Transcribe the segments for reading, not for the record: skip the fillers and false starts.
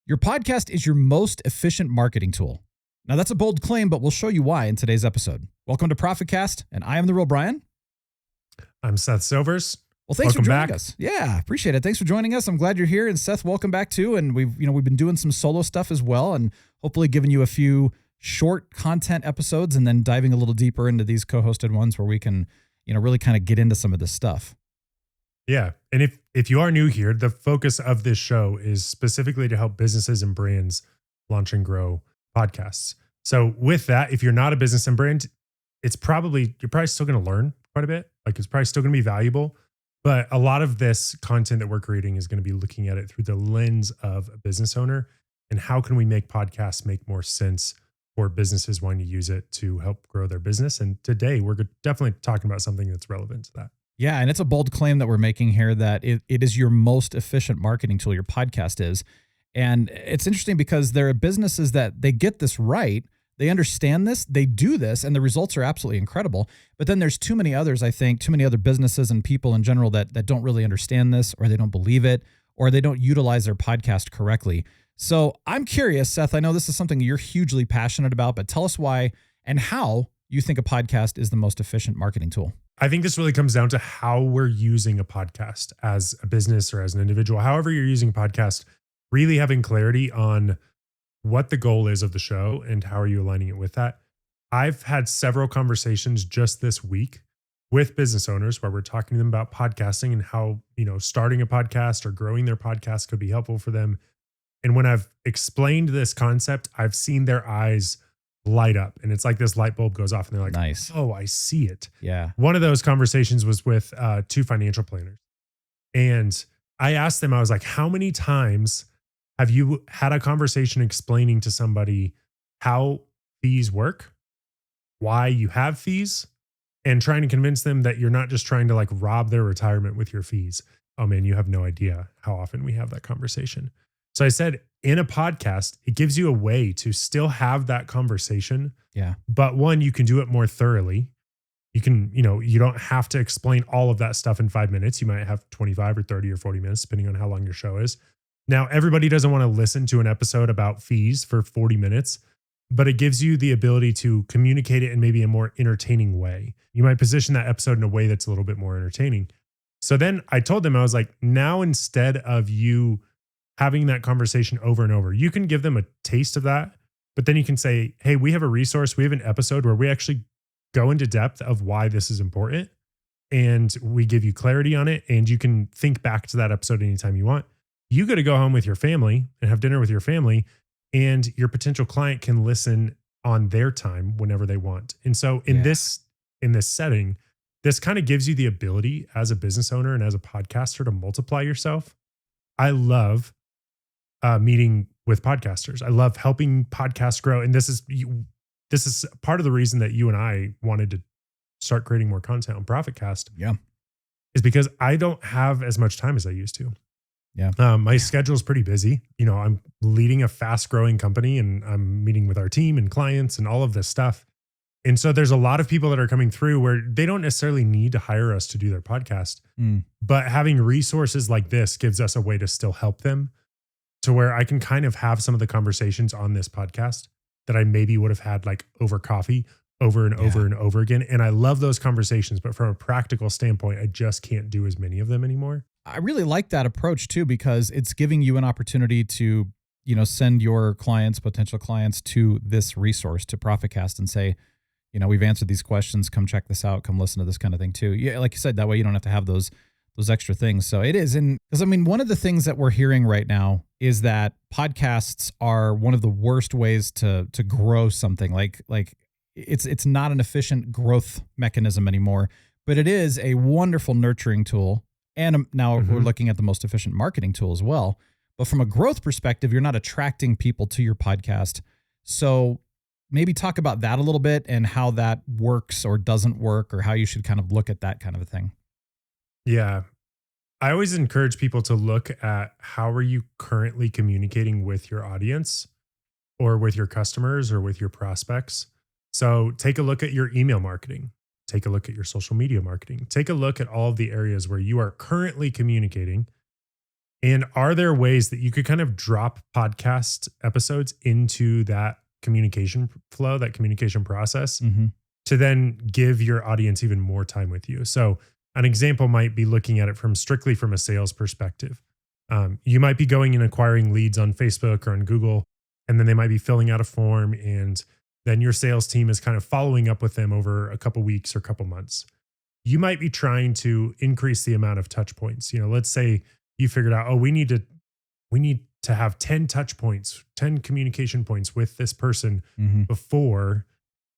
Your podcast is your most efficient marketing tool. Now, that's a bold claim, but we'll show you why in today's episode. Welcome to Profitcast, and I am the real Brian. I'm Seth Silvers. Well, thanks for joining back. us. Yeah, appreciate it. Thanks for joining us. I'm glad you're here. And Seth, welcome back too. And we've been doing some solo stuff as well, and hopefully giving you a few short content episodes, and then diving a little deeper into these co-hosted ones where we can, really kind of get into some of this stuff. Yeah. And if you are new here, the focus of this show is specifically to help businesses and brands launch and grow podcasts. So with that, if you're not a business and brand, you're probably still going to learn quite a bit. Like, it's probably still going to be valuable, but a lot of this content that we're creating is going to be looking at it through the lens of a business owner, and how can we make podcasts make more sense for businesses wanting to use it to help grow their business. And today we're definitely talking about something that's relevant to that. Yeah, and it's a bold claim that we're making here that it is your most efficient marketing tool, your podcast is. And it's interesting because there are businesses that they get this right, they understand this, they do this, and the results are absolutely incredible. But then there's too many others, I think, too many other businesses and people in general that don't really understand this, or they don't believe it, or they don't utilize their podcast correctly. So I'm curious, Seth, I know this is something you're hugely passionate about, but tell us why and how you think a podcast is the most efficient marketing tool. I think this really comes down to how we're using a podcast as a business or as an individual. However you're using a podcast, really having clarity on what the goal is of the show and how are you aligning it with that. I've had several conversations just this week with business owners where we're talking to them about podcasting and how, starting a podcast or growing their podcast could be helpful for them. And when I've explained this concept, I've seen their eyes light up, and it's like this light bulb goes off and they're like, nice. Oh, I see it. Yeah. One of those conversations was with two financial planners. And I asked them, I was like, how many times have you had a conversation explaining to somebody how fees work, why you have fees, and trying to convince them that you're not just trying to like rob their retirement with your fees? Oh man, you have no idea how often we have that conversation. So I said, in a podcast, it gives you a way to still have that conversation. Yeah. But one, you can do it more thoroughly. You can, you don't have to explain all of that stuff in 5 minutes. You might have 25 or 30 or 40 minutes, depending on how long your show is. Now, everybody doesn't want to listen to an episode about fees for 40 minutes, but it gives you the ability to communicate it in maybe a more entertaining way. You might position that episode in a way that's a little bit more entertaining. So then I told them, I was like, now instead of you having that conversation over and over, you can give them a taste of that, but then you can say, hey, we have a resource. We have an episode where we actually go into depth of why this is important, and we give you clarity on it, and you can think back to that episode anytime you want. You got to go home with your family and have dinner with your family, and your potential client can listen on their time whenever they want. And so in this setting, this kind of gives you the ability as a business owner and as a podcaster to multiply yourself. I love meeting with podcasters. I love helping podcasts grow. And this is part of the reason that you and I wanted to start creating more content on Profitcast. Yeah. Is because I don't have as much time as I used to. Yeah. My schedule is pretty busy. I'm leading a fast growing company, and I'm meeting with our team and clients and all of this stuff. And so there's a lot of people that are coming through where they don't necessarily need to hire us to do their podcast, but having resources like this gives us a way to still help them, to where I can kind of have some of the conversations on this podcast that I maybe would have had like over coffee over and over and over again. And I love those conversations, but from a practical standpoint, I just can't do as many of them anymore. I really like that approach too, because it's giving you an opportunity to, send your clients, potential clients, to this resource, to Profitcast, and say, we've answered these questions. Come check this out. Come listen to this kind of thing too. Yeah. Like you said, that way you don't have to have those extra things. So it is. And because one of the things that we're hearing right now is that podcasts are one of the worst ways to grow something. Like it's not an efficient growth mechanism anymore, but it is a wonderful nurturing tool. And now we're looking at the most efficient marketing tool as well. But from a growth perspective, you're not attracting people to your podcast. So maybe talk about that a little bit and how that works or doesn't work, or how you should kind of look at that kind of a thing. Yeah. I always encourage people to look at how are you currently communicating with your audience or with your customers or with your prospects. So take a look at your email marketing. Take a look at your social media marketing. Take a look at all of the areas where you are currently communicating And are there ways that you could kind of drop podcast episodes into that communication flow, that communication process, Mm-hmm. to then give your audience even more time with you? So an example might be looking at it strictly from a sales perspective. You might be going and acquiring leads on Facebook or on Google, and then they might be filling out a form, and then your sales team is kind of following up with them over a couple weeks or a couple months. You might be trying to increase the amount of touch points. Let's say you figured out, oh, we need to have 10 touch points, 10 communication points with this person Mm-hmm. before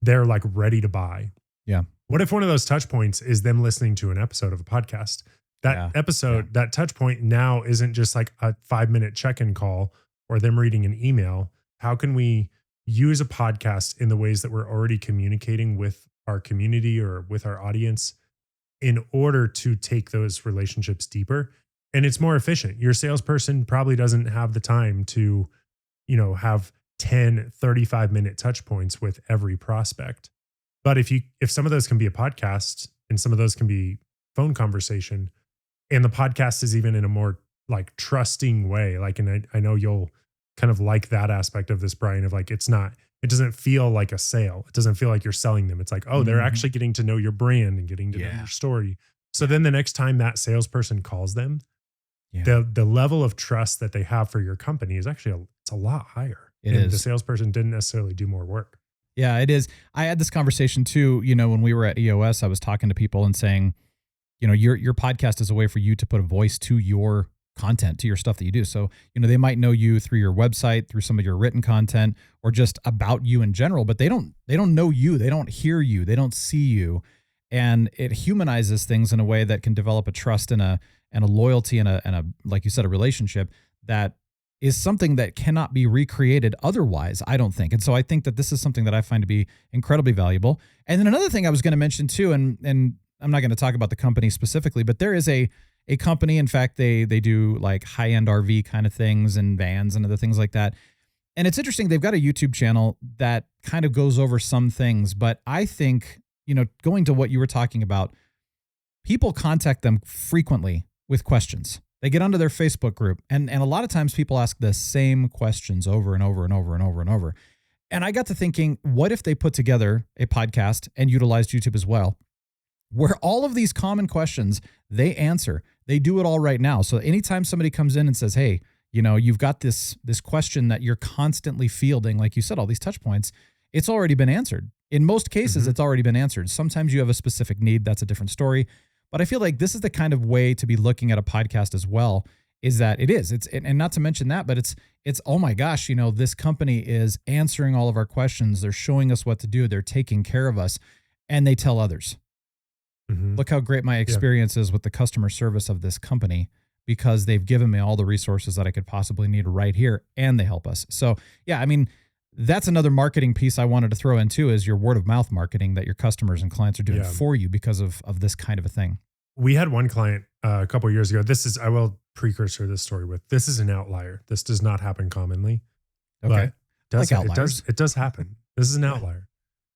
they're like ready to buy. Yeah. What if one of those touch points is them listening to an episode of a podcast? That episode, that touch point now isn't just like a 5-minute check-in call or them reading an email. How can we use a podcast in the ways that we're already communicating with our community or with our audience in order to take those relationships deeper? And it's more efficient. Your salesperson probably doesn't have the time to, have 10, 35-minute touch points with every prospect. But if some of those can be a podcast and some of those can be phone conversation, and the podcast is even in a more like trusting way, like, and I know you'll kind of like that aspect of this, Brian, of like, it doesn't feel like a sale. It doesn't feel like you're selling them. It's like, oh, they're actually getting to know your brand and getting to know your story. So then the next time that salesperson calls them, the level of trust that they have for your company is actually it's a lot higher. The salesperson didn't necessarily do more work. Yeah, it is. I had this conversation too, when we were at EOS, I was talking to people and saying, your podcast is a way for you to put a voice to your content, to your stuff that you do. So, they might know you through your website, through some of your written content, or just about you in general, but they don't know you. They don't hear you. They don't see you. And it humanizes things in a way that can develop a trust and a loyalty and a, like you said, a relationship that is something that cannot be recreated otherwise, I don't think. And so I think that this is something that I find to be incredibly valuable. And then another thing I was going to mention too, and I'm not going to talk about the company specifically, but there is a company, in fact, they do like high-end RV kind of things and vans and other things like that. And it's interesting, they've got a YouTube channel that kind of goes over some things, but I think, going to what you were talking about, people contact them frequently with questions. They get onto their Facebook group, and a lot of times people ask the same questions over and over and over and over and over. And I got to thinking, what if they put together a podcast and utilized YouTube as well, where all of these common questions they answer? They do it all right now. So anytime somebody comes in and says, hey, you've got this question that you're constantly fielding, like you said, all these touch points, it's already been answered. In most cases, it's already been answered. Sometimes you have a specific need. That's a different story. But I feel like this is the kind of way to be looking at a podcast as well, is that and not to mention that, but it's, oh my gosh, this company is answering all of our questions. They're showing us what to do. They're taking care of us, and they tell others. Look how great my experience is with the customer service of this company, because they've given me all the resources that I could possibly need right here, and they help us. So yeah, I mean, that's another marketing piece I wanted to throw in too, is your word of mouth marketing that your customers and clients are doing for you because of this kind of a thing. We had one client a couple of years ago. I will precursor this story with, this is an outlier. This does not happen commonly. Okay. But it does happen. This is an outlier.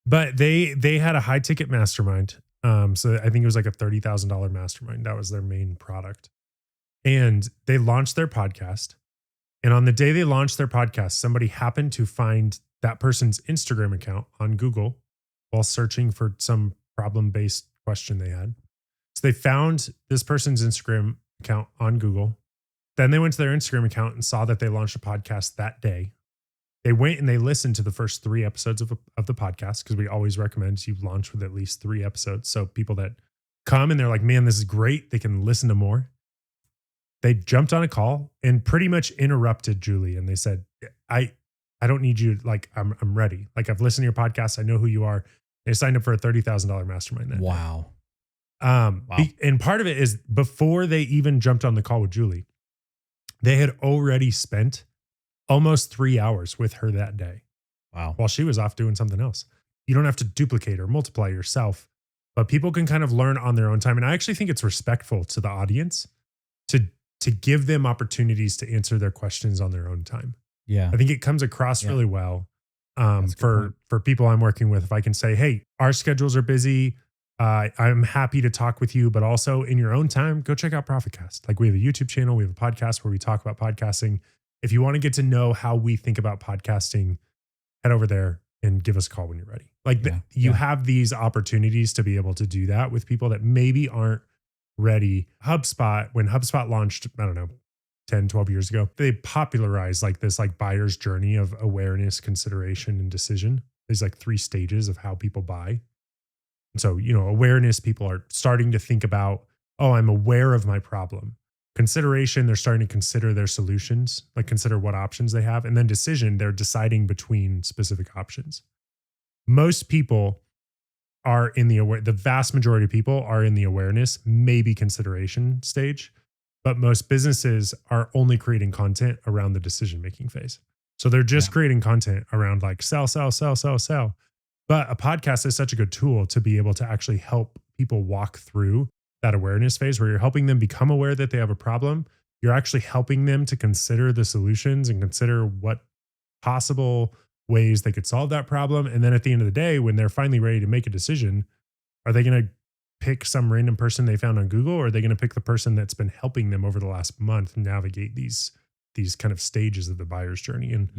But they had a high ticket mastermind. So I think it was like a $30,000 mastermind. That was their main product. And they launched their podcast. And on the day they launched their podcast, somebody happened to find that person's Instagram account on Google while searching for some problem-based question they had. So they found this person's Instagram account on Google. Then they went to their Instagram account and saw that they launched a podcast that day. They went and they listened to the first 3 episodes of the podcast, because we always recommend you launch with at least 3 episodes. So people that come and they're like, man, this is great, they can listen to more. They jumped on a call and pretty much interrupted Julie. And they said, I don't need you. Like, I'm ready. Like, I've listened to your podcast. I know who you are. They signed up for a $30,000 mastermind. Wow. And part of it is, before they even jumped on the call with Julie, they had already spent almost 3 hours with her that day. Wow. While she was off doing something else. You don't have to duplicate or multiply yourself, but people can kind of learn on their own time. And I actually think it's respectful to the audience to give them opportunities to answer their questions on their own time. Yeah. I think it comes across really well for people I'm working with. If I can say, hey, our schedules are busy. I'm happy to talk with you, but also in your own time, go check out Profitcast. Like we have a YouTube channel, we have a podcast where we talk about podcasting. If you want to get to know how we think about podcasting, head over there and give us a call when you're ready. Like you have these opportunities to be able to do that with people that maybe aren't ready. HubSpot, when HubSpot launched, I don't know, 10, 12 years ago, they popularized like this like buyer's journey of awareness, consideration, and decision. There's like 3 stages of how people buy. And so, awareness, people are starting to think about, oh, I'm aware of my problem. Consideration, they're starting to consider their solutions, like consider what options they have. And then decision, they're deciding between specific options. Most people are in the vast majority of people are in the awareness, maybe consideration stage, but most businesses are only creating content around the decision-making phase. So they're just creating content around like sell, sell, sell, sell, sell. But a podcast is such a good tool to be able to actually help people walk through that awareness phase where you're helping them become aware that they have a problem. You're actually helping them to consider the solutions and consider what possible ways they could solve that problem. And then at the end of the day, when they're finally ready to make a decision, are they going to pick some random person they found on Google, or are they going to pick the person that's been helping them over the last month navigate these kind of stages of the buyer's journey? And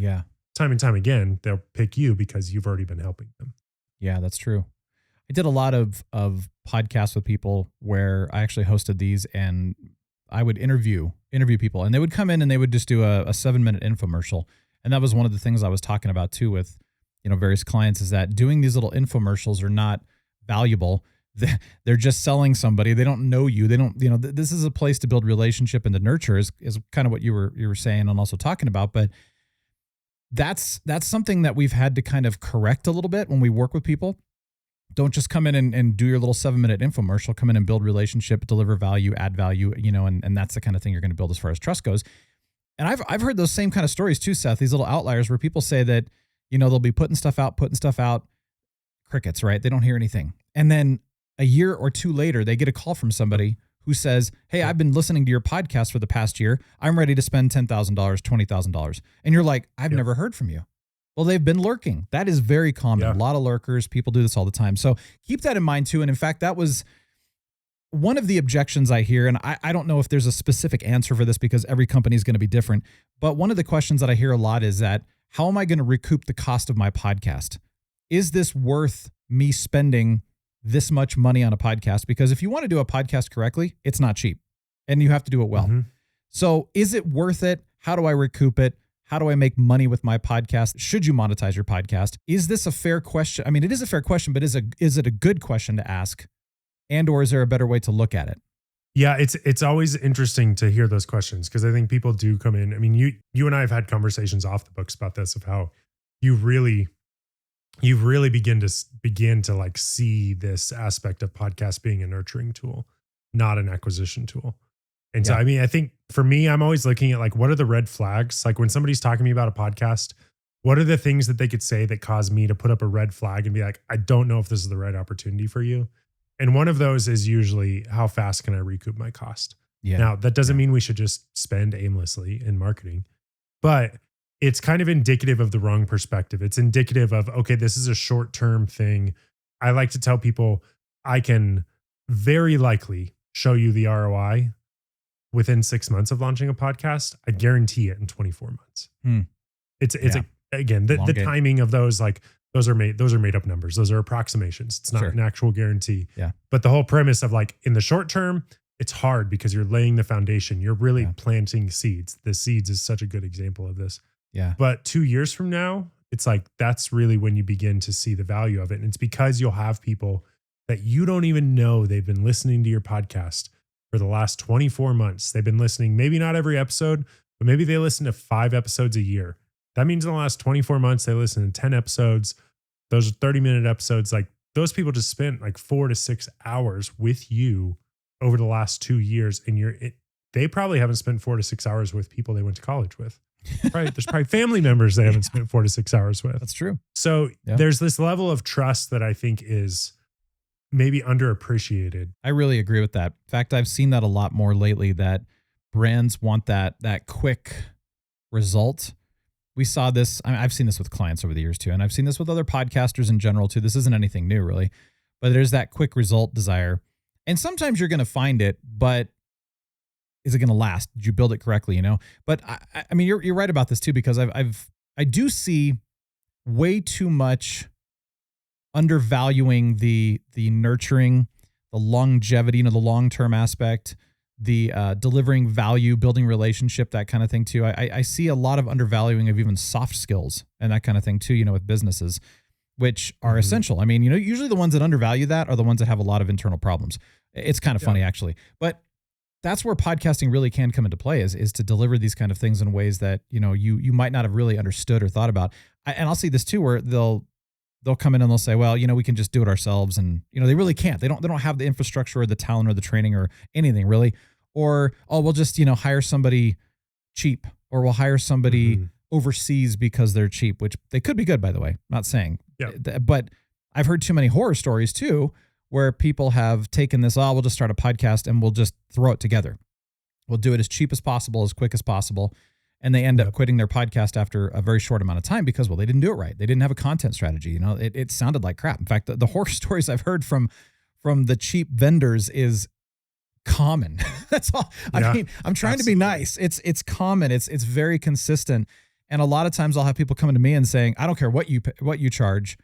time and time again, they'll pick you because you've already been helping them. Yeah, that's true. I did a lot of podcasts with people where I actually hosted these, and I would interview people, and they would come in and they would just do a 7-minute infomercial. And that was one of the things I was talking about too with, various clients, is that doing these little infomercials are not valuable. They're just selling somebody. They don't know you. They don't, this is a place to build relationship and to nurture is kind of what you were saying and also talking about. But that's something that we've had to kind of correct a little bit when we work with people. Don't just come in and do your little 7-minute infomercial. Come in and build relationship, deliver value, add value, and that's the kind of thing you're going to build as far as trust goes. And I've heard those same kind of stories too, Seth, these little outliers where people say that, they'll be putting stuff out, crickets, right? They don't hear anything. And then a year or 2 later, they get a call from somebody who says, hey, I've been listening to your podcast for the past year. I'm ready to spend $10,000, $20,000. And you're like, I've never heard from you. Well, they've been lurking. That is very common. A lot of lurkers. People do this all the time. So keep that in mind too. And in fact, that was one of the objections I hear. And I don't know if there's a specific answer for this because every company is going to be different. But one of the questions that I hear a lot is that, how am I going to recoup the cost of my podcast? Is this worth me spending this much money on a podcast? Because if you want to do a podcast correctly, it's not cheap and you have to do it well. Mm-hmm. So is it worth it? How do I recoup it? How do I make money with my podcast? Should you monetize your podcast? Is this a fair question? I mean, it is a fair question, but is it a good question to ask? And or is there a better way to look at it? Yeah, it's always interesting to hear those questions because I think people do come in. I mean, you and I have had conversations off the books about this, of how you really begin to like see this aspect of podcast being a nurturing tool, not an acquisition tool. And so, I mean, I think for me, I'm always looking at like, what are the red flags? Like when somebody's talking to me about a podcast, what are the things that they could say that cause me to put up a red flag and be like, I don't know if this is the right opportunity for you. And one of those is usually, how fast can I recoup my cost? Yeah. Now, that doesn't mean we should just spend aimlessly in marketing, but it's kind of indicative of the wrong perspective. It's indicative of, okay, this is a short-term thing. I like to tell people I can very likely show you the ROI within 6 months of launching a podcast. I guarantee it in 24 months. Again, the timing of those, like those are made up numbers. Those are approximations. It's not an actual guarantee. Yeah. But the whole premise of like in the short term, it's hard because you're laying the foundation. You're really planting seeds. The seeds is such a good example of this. Yeah. But 2 years from now, it's like, that's really when you begin to see the value of it. And it's because you'll have people that you don't even know they've been listening to your podcast for the last 24 months. They've been listening, maybe not every episode, but maybe they listen to 5 episodes a year. That means in the last 24 months, they listen to 10 episodes. Those are 30-minute episodes. Like those people just spent like 4 to 6 hours with you over the last 2 years. And they probably haven't spent 4 to 6 hours with people they went to college with. Right. There's probably family members they haven't spent 4 to 6 hours with. That's true. So there's this level of trust that I think is maybe underappreciated. I really agree with that. In fact, I've seen that a lot more lately, that brands want that quick result. We saw this. I've seen this with clients over the years too. And I've seen this with other podcasters in general too. This isn't anything new really, but there's that quick result desire. And sometimes you're going to find it, but is it going to last? Did you build it correctly? But I mean, you're right about this too, because I do see way too much undervaluing the nurturing, the longevity, the long-term aspect, the delivering value, building relationship, that kind of thing too. I see a lot of undervaluing of even soft skills and that kind of thing too, with businesses, which are essential. I mean, usually the ones that undervalue that are the ones that have a lot of internal problems. It's kind of funny actually, but that's where podcasting really can come into play is to deliver these kind of things in ways that, you might not have really understood or thought about. And I'll see this too, where they'll come in and they'll say, well, we can just do it ourselves. And, they really can't. They don't have the infrastructure or the talent or the training or anything really. Or, oh, we'll just, hire somebody cheap, or we'll hire somebody overseas because they're cheap, which they could be good, by the way. I'm not saying, but I've heard too many horror stories too, where people have taken this, we'll just start a podcast and we'll just throw it together. We'll do it as cheap as possible, as quick as possible. And they end up quitting their podcast after a very short amount of time because, well, they didn't do it right. They didn't have a content strategy. It sounded like crap. In fact, the horror stories I've heard from the cheap vendors is common. That's all. I mean, I'm trying to be nice. It's common. It's very consistent. And a lot of times I'll have people coming to me and saying, I don't care what you charge,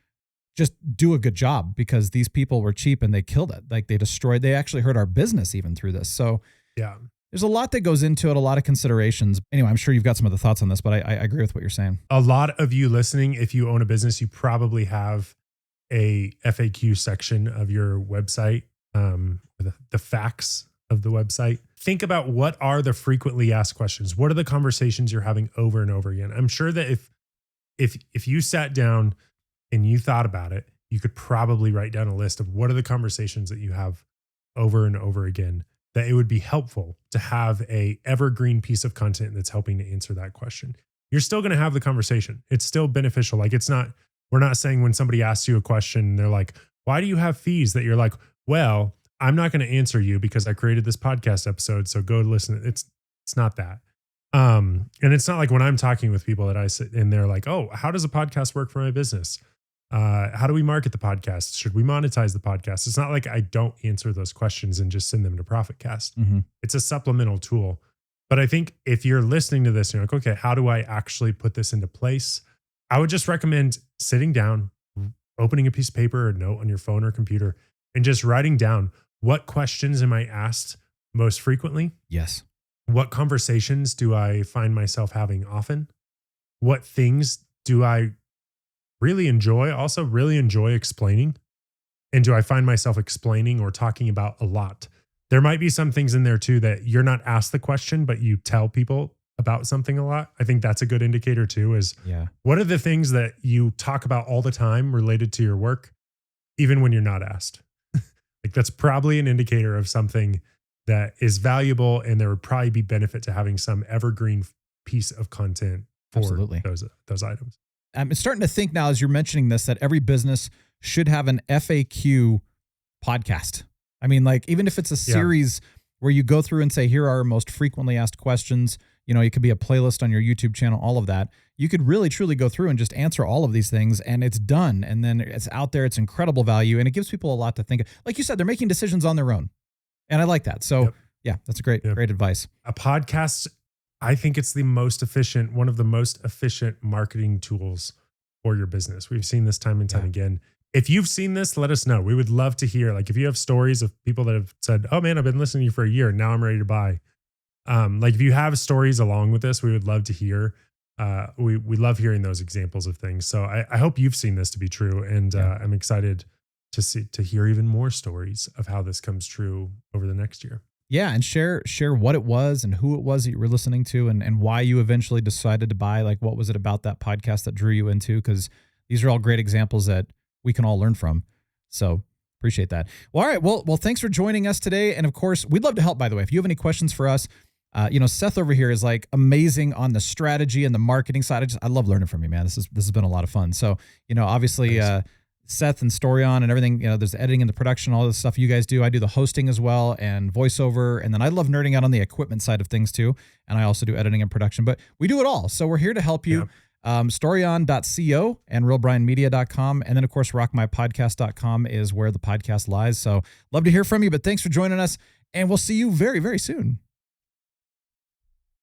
just do a good job, because these people were cheap and they killed it. Like they actually hurt our business even through this. So there's a lot that goes into it, a lot of considerations. Anyway, I'm sure you've got some other thoughts on this, but I agree with what you're saying. A lot of you listening, if you own a business, you probably have a FAQ section of your website, the facts of the website. Think about what are the frequently asked questions. What are the conversations you're having over and over again? I'm sure that if you sat down and you thought about it, you could probably write down a list of what are the conversations that you have over and over again, that it would be helpful to have a evergreen piece of content that's helping to answer that question. You're still going to have the conversation. It's still beneficial. Like we're not saying when somebody asks you a question, they're like, why do you have fees? That you're like, well, I'm not going to answer you because I created this podcast episode. So go listen. It's not that. And it's not like when I'm talking with people that I sit and they're like, oh, how does a podcast work for my business? How do we market the podcast? Should we monetize the podcast? It's not like I don't answer those questions and just send them to Profitcast. It's a supplemental tool. But I think if you're listening to this and you're like, okay, how do I actually put this into place? I would just recommend sitting down, opening a piece of paper or note on your phone or computer, and just writing down, what questions am I asked most frequently? Yes. What conversations do I find myself having often? What things do I really enjoy explaining? And do I find myself explaining or talking about a lot? There might be some things in there too that you're not asked the question, but you tell people about something a lot. I think that's a good indicator too, is what are the things that you talk about all the time related to your work, even when you're not asked? Like that's probably an indicator of something that is valuable, and there would probably be benefit to having some evergreen piece of content for those items. I'm starting to think now, as you're mentioning this, that every business should have an FAQ podcast. I mean, like, even if it's a series where you go through and say, here are our most frequently asked questions, it could be a playlist on your YouTube channel, all of that. You could really, truly go through and just answer all of these things, and it's done. And then it's out there. It's incredible value, and it gives people a lot to think of. Like you said, they're making decisions on their own. And I like that. So that's great advice. A podcast, I think it's one of the most efficient marketing tools for your business. We've seen this time and time again. If you've seen this, let us know. We would love to hear. Like if you have stories of people that have said, oh man, I've been listening to you for a year. Now I'm ready to buy. Like if you have stories along with this, we would love to hear. We love hearing those examples of things. So I hope you've seen this to be true. And I'm excited to hear even more stories of how this comes true over the next year. Yeah. And share what it was and who it was that you were listening to, and why you eventually decided to buy. Like, what was it about that podcast that drew you into? Because these are all great examples that we can all learn from. So appreciate that. Well, all right. Well, thanks for joining us today. And of course, we'd love to help, by the way. If you have any questions for us, Seth over here is like amazing on the strategy and the marketing side. I love learning from you, man. This has been a lot of fun. So, obviously, Seth and Storyon and everything, there's the editing and the production, all this stuff you guys do. I do the hosting as well and voiceover. And then I love nerding out on the equipment side of things too. And I also do editing and production, but we do it all. So we're here to help you. storyon.co and realbrianmedia.com. And then, of course, rockmypodcast.com is where the podcast lies. So love to hear from you, but thanks for joining us. And we'll see you very, very soon.